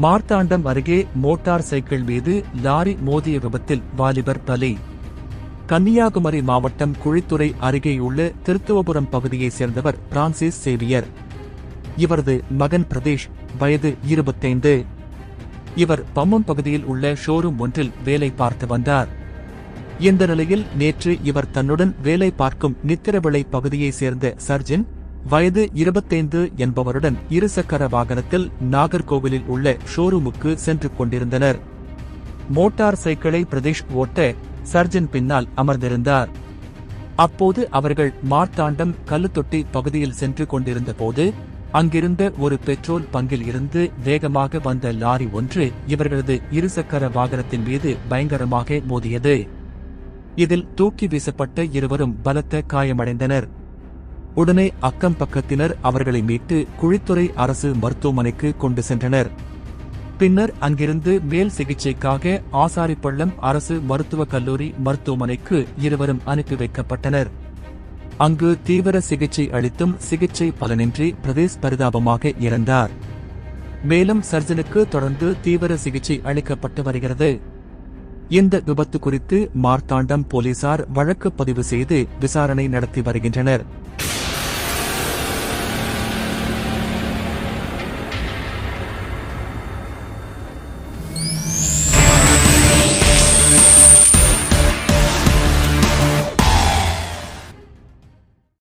மார்த்தாண்டம் அருகே motor cycle மீது lorry மோதிய விபத்தில் வாலிபர் பலி. கன்னியாகுமரி மாவட்டம் குழித்துறை அருகேயுள்ள திருத்துவபுரம் பகுதியைச் சேர்ந்தவர் பிரான்சிஸ் சேவியர். இவரது மகன் பிரதேஷ், வயது 25. இவர் பம்மம் பகுதியில் உள்ள ஷோரூம் ஒன்றில் வேலை பார்த்து வந்தார். இந்த நிலையில் நேற்று இவர் தன்னுடன் வேலை பார்க்கும் நித்திரவிளை பகுதியைச் சேர்ந்த சர்ஜன், வயது 25 என்பவருடன் இருசக்கர வாகனத்தில் நாகர்கோவிலில் உள்ள ஷோரூமுக்கு சென்று கொண்டிருந்தனர். மோட்டார் சைக்கிளை பிரதேஷ் ஓட்ட சர்ஜன் பின்னால் அமர்ந்திருந்தார். அப்போது அவர்கள் மார்த்தாண்டம் கல்லுத்தொட்டி பகுதியில் சென்று கொண்டிருந்த போது அங்கிருந்த ஒரு பெட்ரோல் பங்கில் இருந்து வேகமாக வந்த லாரி ஒன்று இவர்களது இருசக்கர வாகனத்தின் மீது பயங்கரமாக மோதியது. இதில் தூக்கி வீசப்பட்ட இருவரும் பலத்த காயமடைந்தனர். உடனே அக்கம் பக்கத்தினர் அவர்களை மீட்டு குழித்துறை அரசு மருத்துவமனைக்கு கொண்டு சென்றனர். பின்னர் அங்கிருந்து மேல் சிகிச்சைக்காக ஆசாரிப்பள்ளம் அரசு மருத்துவக் கல்லூரி மருத்துவமனைக்கு இருவரும் அனுப்பி வைக்கப்பட்டனர். அங்கு தீவிர சிகிச்சை அளித்தும் சிகிச்சை பலனின்றி பிரதேஷ் பரிதாபமாக இறந்தார். மேலும் சர்ஜனுக்கு தொடர்ந்து தீவிர சிகிச்சை அளிக்கப்பட்டு வருகிறது. இந்த விபத்து குறித்து மார்த்தாண்டம் போலீசார் வழக்கு பதிவு செய்து விசாரணை நடத்தி வருகின்றனர்.